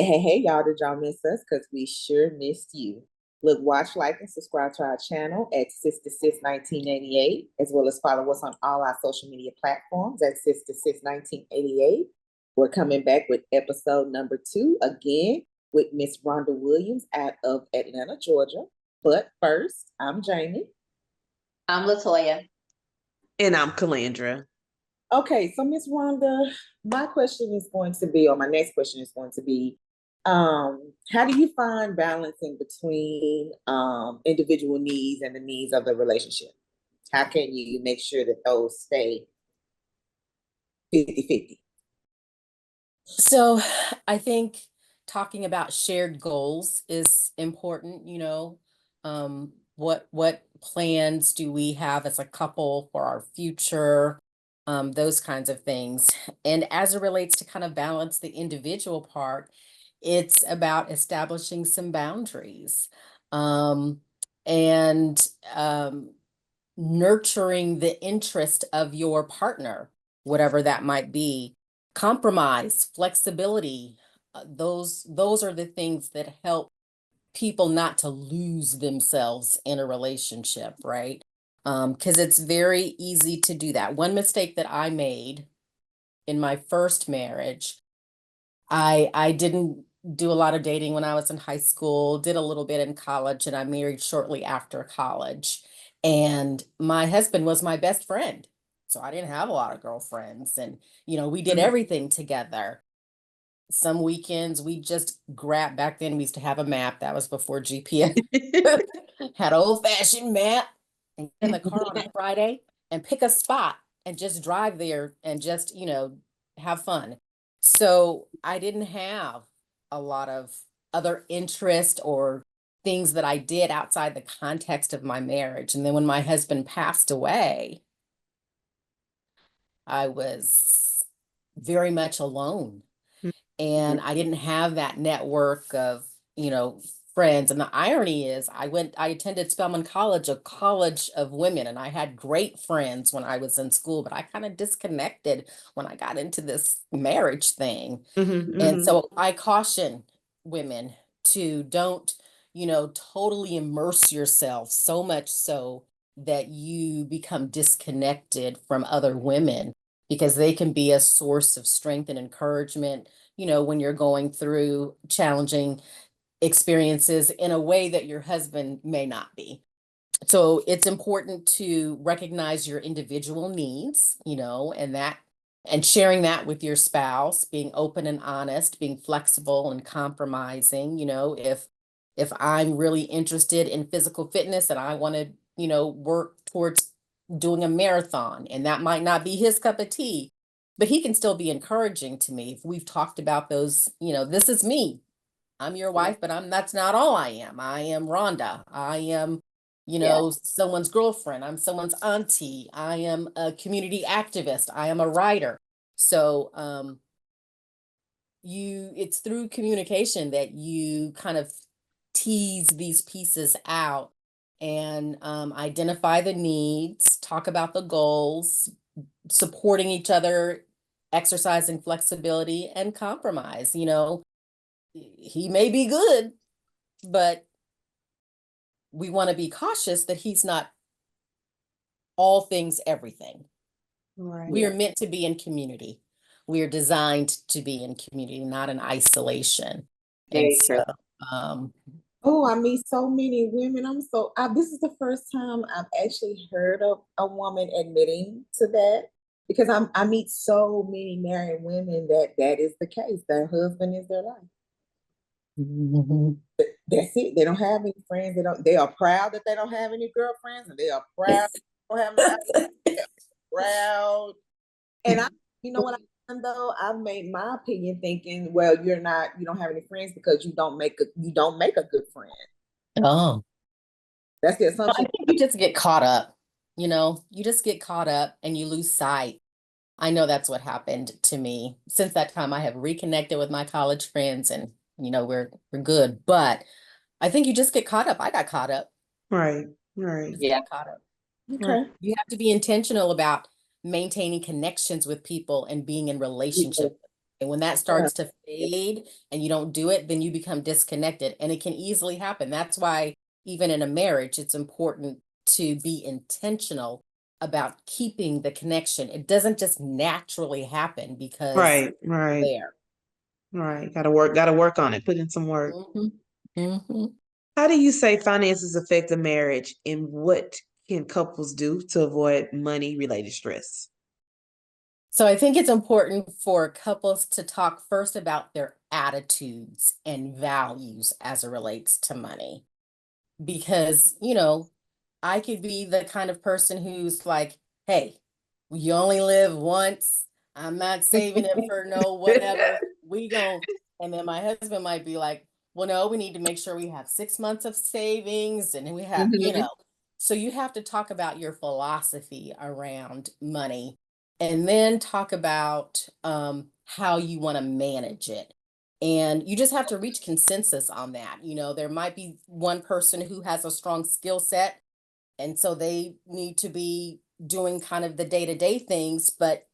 Hey, y'all, did y'all miss us? Because we sure missed you. Look, watch, like, and subscribe to our channel at Sister Sis 1988, as well as follow us on all our social media platforms at Sister Sis 1988. We're coming back with episode number 2 again with Miss Rhonda Williams out of Atlanta, Georgia. But first, I'm Jamie. I'm Latoya. And I'm Calandra. Okay, so Miss Rhonda, my question is going to be, or my next question is going to be, how do you find balancing between individual needs and the needs of the relationship? How can you make sure that those stay 50-50? So I think talking about shared goals is important, what plans do we have as a couple for our future, those kinds of things. And as it relates to kind of balance the individual part, it's about establishing some boundaries, and nurturing the interest of your partner, whatever that might be. Compromise, flexibility, those are the things that help people not to lose themselves in a relationship, right? Because it's very easy to do that. One mistake that I made in my first marriage, I didn't do a lot of dating when I was in high school, did a little bit in college, and I married shortly after college. And my husband was my best friend. So I didn't have a lot of girlfriends. And, we did everything together. Some weekends we just grabbed, back then we used to have a map. That was before GPS. Had an old-fashioned map, and get in the car on a Friday and pick a spot and just drive there and just, have fun. So I didn't have a lot of other interest or things that I did outside the context of my marriage. And then when my husband passed away, I was very much alone. And I didn't have that network of, friends. And the irony is I attended Spelman College, a college of women, and I had great friends when I was in school, but I kind of disconnected when I got into this marriage thing. And so I caution women to don't, totally immerse yourself so much so that you become disconnected from other women, because they can be a source of strength and encouragement, when you're going through challenging experiences in a way that your husband may not be. So it's important to recognize your individual needs, and sharing that with your spouse, being open and honest, being flexible and compromising. If I'm really interested in physical fitness and I want to, work towards doing a marathon, and that might not be his cup of tea, but he can still be encouraging to me. If we've talked about those, this is me. I'm your wife, but that's not all I am. I am Rhonda. I am, someone's girlfriend. I'm someone's auntie. I am a community activist. I am a writer. So it's through communication that you kind of tease these pieces out and identify the needs, talk about the goals, supporting each other, exercising flexibility, and compromise. He may be good, but we want to be cautious that he's not all things, everything. Right. We are meant to be in community. We are designed to be in community, not in isolation. Very true. I meet so many women. This is the first time I've actually heard of a woman admitting to that, because I meet so many married women that is the case. Their husband is their life. That's it. They don't have any friends. They are proud that they don't have any girlfriends, and they are proud they don't have any proud. And you know what I've done though? I've made my opinion thinking, well, you don't have any friends because you don't make a good friend. Oh, that's the assumption. I think you just get caught up. You just get caught up and you lose sight. I know that's what happened to me. Since that time, I have reconnected with my college friends, and we're good. But I think you just get caught up. I got caught up. Right. Yeah, caught up. Okay. You have to be intentional about maintaining connections with people and being in relationship. And when that starts to fade and you don't do it, then you become disconnected, and it can easily happen. That's why even in a marriage, it's important to be intentional about keeping the connection. It doesn't just naturally happen because Right, right, there. right. Gotta work on it. Put in some work. Mhm, mhm. How do you say finances affect a marriage, and what can couples do to avoid money-related stress? So I think it's important for couples to talk first about their attitudes and values as it relates to money. Because, I could be the kind of person who's like, hey, you only live once. I'm not saving it for no whatever. And then my husband might be like, well, no, we need to make sure we have 6 months of savings. And then we have, Mhm. so you have to talk about your philosophy around money, and then talk about how you want to manage it. And you just have to reach consensus on that. There might be one person who has a strong skill set, and so they need to be doing kind of the day-to-day things, but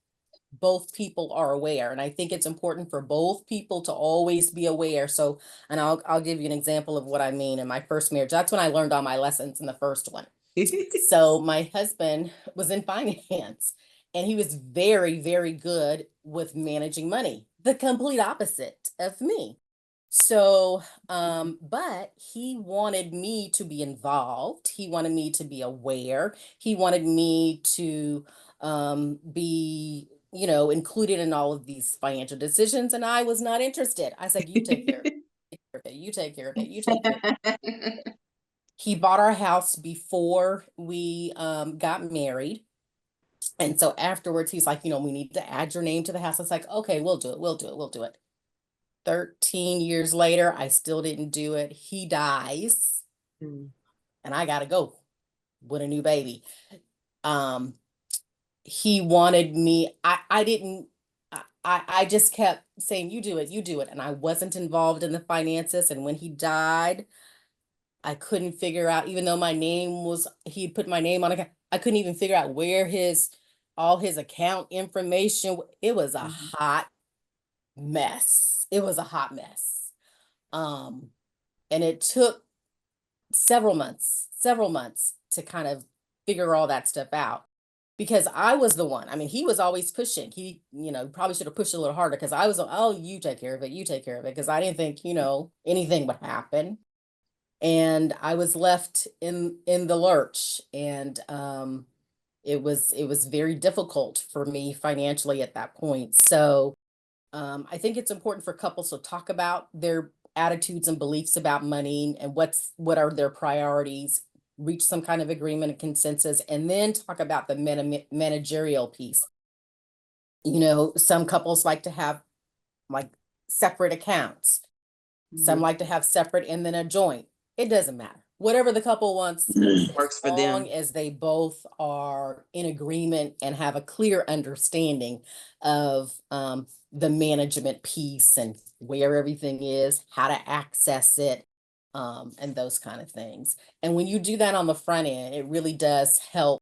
both people are aware. And I think it's important for both people to always be aware. So, and I'll give you an example of what I mean. In my first marriage, that's when I learned all my lessons in the first one. So my husband was in finance, and he was very, very good with managing money, the complete opposite of me. So, but he wanted me to be involved. He wanted me to be aware. He wanted me to be, included in all of these financial decisions. And I was not interested. I said, you take care of it. You take care of it. You take care of it. He bought our house before we got married. And so afterwards, he's like, we need to add your name to the house. It's like, okay, we'll do it. We'll do it. We'll do it. 13 years later, I still didn't do it. He dies, Mm. and I gotta go with a new baby. Um, he wanted me, I didn't, I just kept saying, you do it, you do it. And I wasn't involved in the finances. And when he died, I couldn't figure out, even though he put my name on it, I couldn't even figure out where all his account information. It was a Mhm. hot mess. It was a hot mess. Um, and it took several months to kind of figure all that stuff out, because I was the one. I mean, he was always pushing. He, probably should have pushed a little harder, because I was, oh, you take care of it, you take care of it, because I didn't think, anything would happen. And I was left in the lurch, and it was very difficult for me financially at that point. So I think it's important for couples to talk about their attitudes and beliefs about money, and what are their priorities, reach some kind of agreement and consensus, and then talk about the managerial piece. Some couples like to have like separate accounts. Some Mhm. like to have separate and then a joint. It doesn't matter. Whatever the couple wants, as Works for long them. as they both are in agreement and have a clear understanding of the management piece and where everything is, how to access it, and those kind of things. And when you do that on the front end, it really does help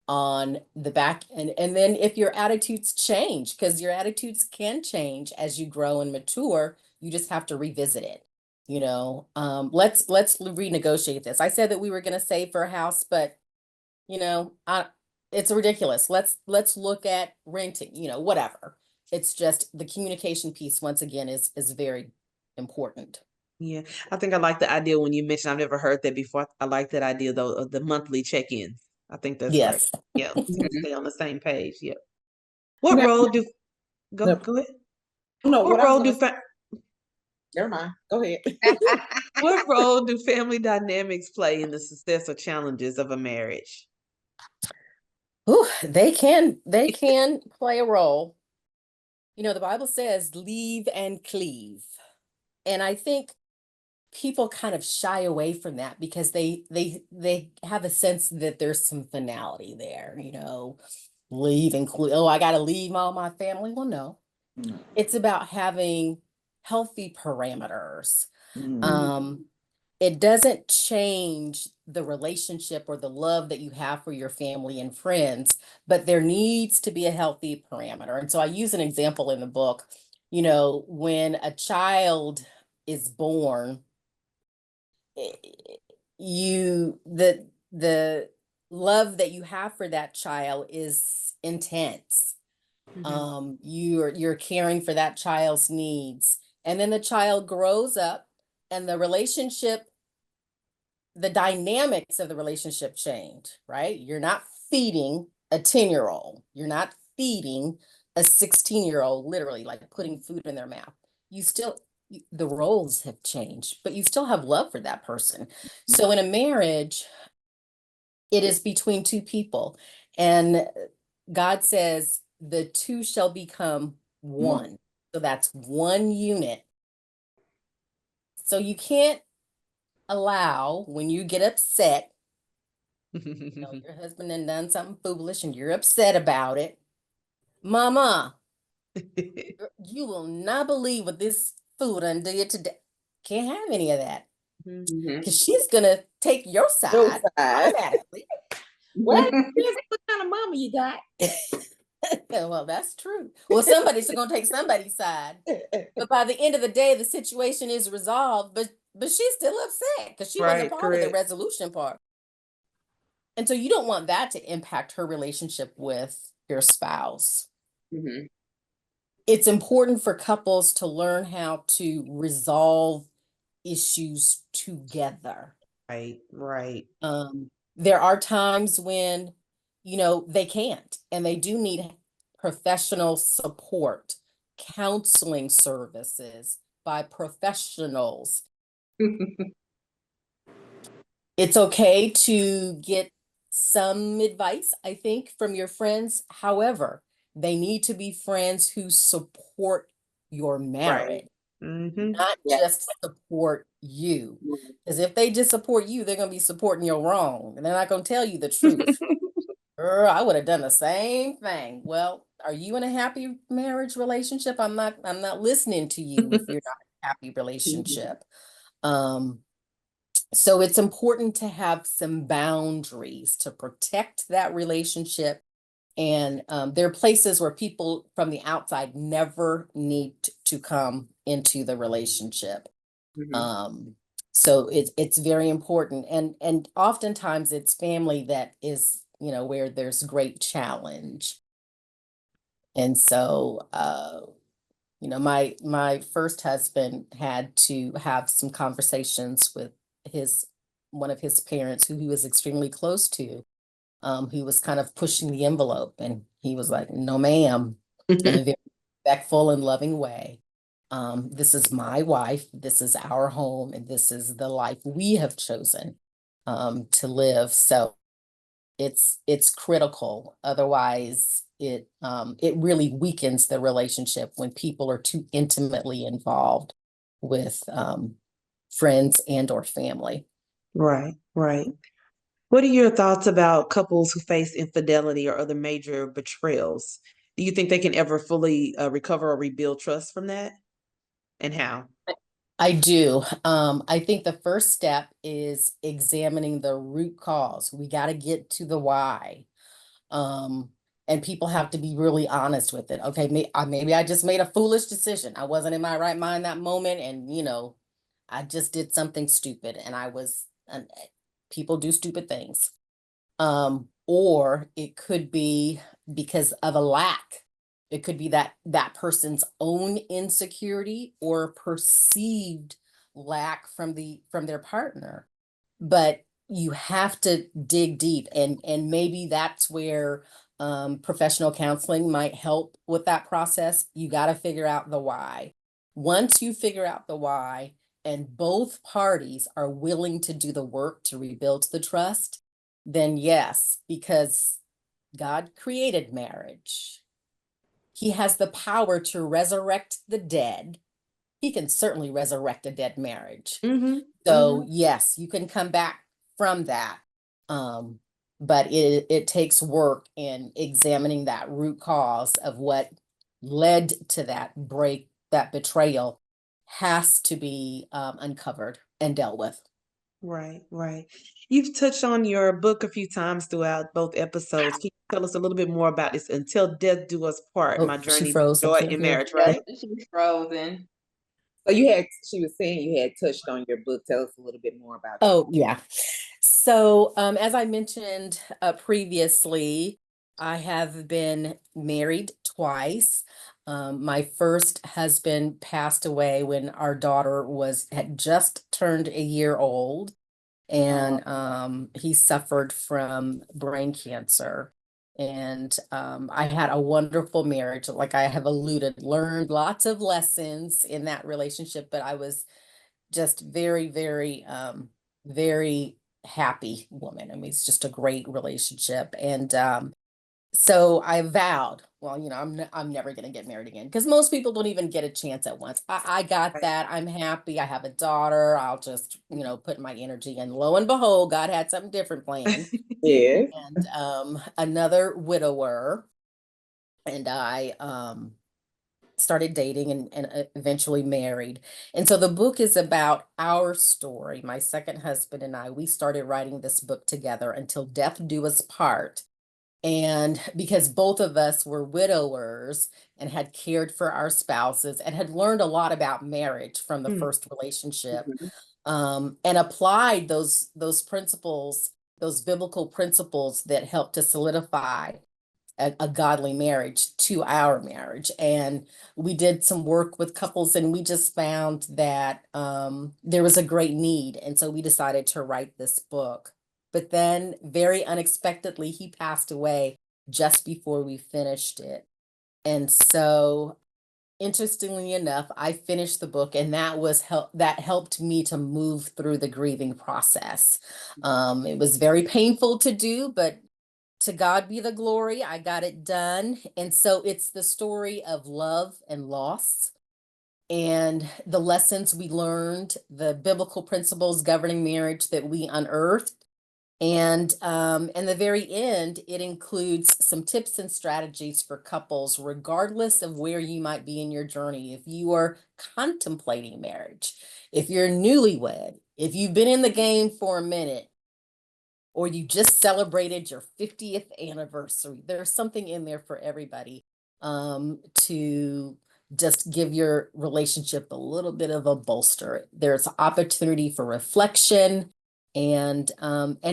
on the back end. And then if your attitudes change, because your attitudes can change as you grow and mature, you just have to revisit it. Let's renegotiate this. I said that we were going to save for a house, but I it's ridiculous. Let's look at renting, whatever. It's just the communication piece, once again, is very important. Yeah, I think I like the idea when you mentioned, I've never heard that before. I like that idea though of the monthly check-ins. I think that's great. Yes. Yeah, so we stay on the same page. Yeah. What Now, role do go no, go ahead? no, what What I was role gonna do say, never mind. Go ahead. what role do family dynamics play in the success or challenges of a marriage? Ooh, they can play a role. The Bible says leave and cleave. And I think people kind of shy away from that because they have a sense that there's some finality there, leave and cleave. Oh, I gotta leave all my family. Well, no. It's about having healthy parameters. Mm. Um, it doesn't change the relationship or the love that you have for your family and friends, but there needs to be a healthy parameter. And so I use an example in the book. You know, when a child is born, the love that you have for that child is intense. You're caring for that child's needs, and then the child grows up, and the dynamics of the relationship change, right? You're not feeding a 10-year-old. You're not feeding a 16-year-old, literally like putting food in their mouth. The roles have changed, but you still have love for that person. So in a marriage, it is between two people. And God says the two shall become one. So that's one unit. So you can't allow, when you get upset, you know, your husband done something foolish and you're upset about it. Mama, you will not believe what this food done did today. Can't have any of that. Because she's gonna take your side automatically. Well, what kind of mama you got? Well, that's true. Well, somebody's gonna take somebody's side. But by the end of the day, the situation is resolved, but she's still upset because she wasn't a part of the resolution part. And so you don't want that to impact her relationship with your spouse. It's important for couples to learn how to resolve issues together. Right. There are times when, you know, they can't, and they do need professional support, counseling services by professionals. It's okay to get some advice, I think, from your friends. However, they need to be friends who support your marriage, not just support you. Because if they just support you, they're going to be supporting your wrong, and they're not going to tell you the truth. Girl, I would have done the same thing. Well, are you in a happy marriage relationship? I'm not listening to you if you're not in a happy relationship. So it's important to have some boundaries to protect that relationship. And there are places where people from the outside never need to come into the relationship. So it's very important. And oftentimes it's family that is, you know, where there's great challenge. And so, you know, my first husband had to have some conversations with one of his parents who he was extremely close to. He was kind of pushing the envelope, and he was like, "No, ma'am," in a very respectful and loving way. This is my wife, this is our home, and this is the life we have chosen to live. So it's critical. Otherwise, it really weakens the relationship when people are too intimately involved with friends and or family. Right. What are your thoughts about couples who face infidelity or other major betrayals? Do you think they can ever fully recover or rebuild trust from that? And how? I do. I think the first step is examining the root cause. We got to get to the why. And people have to be really honest with it. Okay, maybe I just made a foolish decision. I wasn't in my right mind that moment, and you know, I just did something stupid, and people do stupid things. Or it could be because of a lack. It could be that person's own insecurity or perceived lack from their partner. But you have to dig deep, and maybe that's where professional counseling might help with that process. You got to figure out the why. Once you figure out the why, and both parties are willing to do the work to rebuild the trust, then yes, because God created marriage. He has the power to resurrect the dead. He can certainly resurrect a dead marriage. So yes, you can come back from that. But it takes work in examining that root cause of what led to that break, that betrayal has to be uncovered and dealt with. Right. You've touched on your book a few times throughout both episodes. Can you tell us a little bit more about this Until Death Do Us Part, Oh, my she journey froze. I joy can't in hear. marriage, right? She's frozen. So she was saying you had touched on your book. Tell us a little bit more about it. Oh, yeah. So, as I mentioned previously, I have been married twice. My first husband passed away when our daughter had just turned a year old, and he suffered from brain cancer. And I had a wonderful marriage, like I have alluded, learned lots of lessons in that relationship, but I was just very, very, very happy woman. I mean, it's just a great relationship. And so I vowed, well, I'm never going to get married again, because most people don't even get a chance at once. I got Right. that. I'm happy. I have a daughter. I'll just, put my energy in. Lo and behold, God had something different planned. Yes. And another widower, and I started dating and eventually married. And so the book is about our story. My second husband and I, we started writing this book together, Until Death Do Us Part. And because both of us were widowers and had cared for our spouses and had learned a lot about marriage from the Mm. first relationship, Mhm. and applied those principles, those biblical principles that help to solidify a godly marriage to our marriage. And we did some work with couples, and we just found that there was a great need. And so we decided to write this book. But then, very unexpectedly, he passed away just before we finished it. And so, interestingly enough, I finished the book, and that helped me to move through the grieving process. It was very painful to do, but to God be the glory, I got it done. And so it's the story of love and loss, and the lessons we learned, the biblical principles governing marriage that we unearthed. And in the very end, it includes some tips and strategies for couples, regardless of where you might be in your journey. If you are contemplating marriage, if you're newlywed, if you've been in the game for a minute, or you just celebrated your 50th anniversary. There's something in there for everybody, to just give your relationship a little bit of a bolster. There's opportunity for reflection and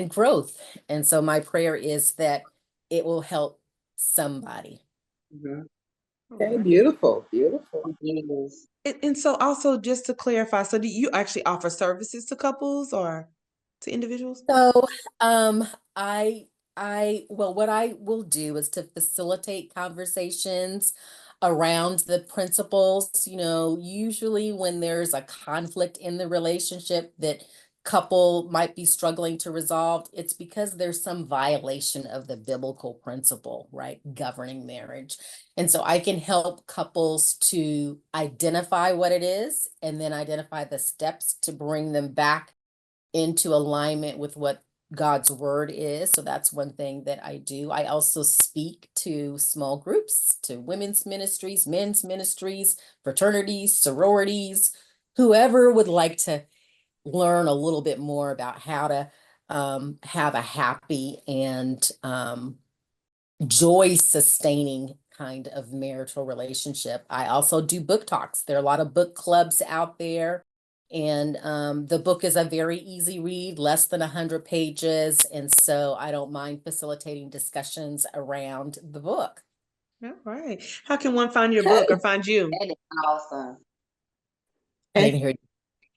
growth. And so my prayer is that it will help somebody. Mhm. All Okay, right. beautiful, beautiful. Yes. And so also just to clarify, so do you actually offer services to couples or to individuals? So, um, I, well, what I will do is to facilitate conversations around the principles. Usually when there's a conflict in the relationship that couple might be struggling to resolve, it's because there's some violation of the biblical principle, right, governing marriage. And so I can help couples to identify what it is, and then identify the steps to bring them back into alignment with what God's word is. So that's one thing that I do. I also speak to small groups, to women's ministries, men's ministries, fraternities, sororities, whoever would like to learn a little bit more about how to have a happy and joy sustaining kind of marital relationship. I also do book talks. There are a lot of book clubs out there. And the book is a very easy read, less than 100 pages. And so I don't mind facilitating discussions around the book. All right. How can one find your book or find you? That is awesome. I didn't hear you.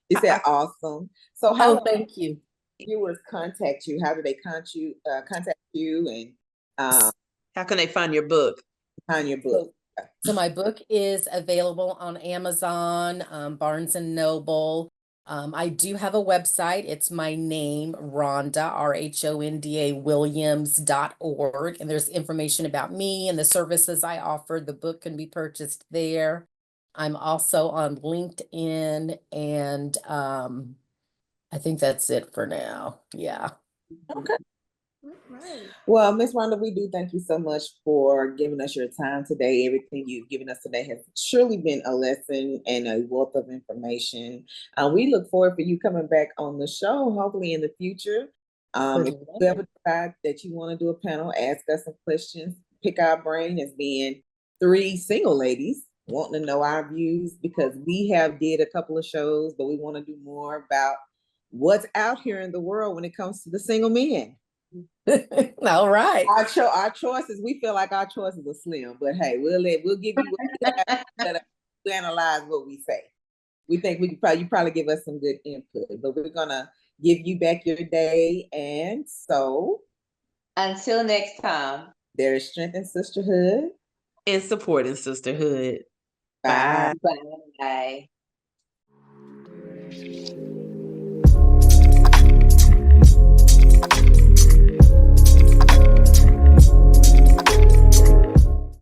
You said awesome. So how Oh, do thank you. viewers contact you? How do they contact you and How can they find your book? find your book? So my book is available on Amazon, Barnes and Noble. I do have a website. It's my name, Rhonda, RHONDA Williams.org. And there's information about me and the services I offer. The book can be purchased there. I'm also on LinkedIn, and I think that's it for now. Yeah. Okay. Right. Well, Miss Rhonda, we do thank you so much for giving us your time today. Everything you've given us today has surely been a lesson and a wealth of information. We look forward for you coming back on the show, hopefully in the future. If you ever decide that you want to do a panel, ask us some questions, pick our brain as being three single ladies wanting to know our views, because we have did a couple of shows, but we want to do more about what's out here in the world when it comes to the single men. All right. Our choices, we feel like our choices are slim, but hey, we'll give you what we have, but we analyze what we say. We think you probably give us some good input, but we're gonna give you back your day, and so Until next time. there is strength in sisterhood And support in sisterhood. Bye. Bye. Bye.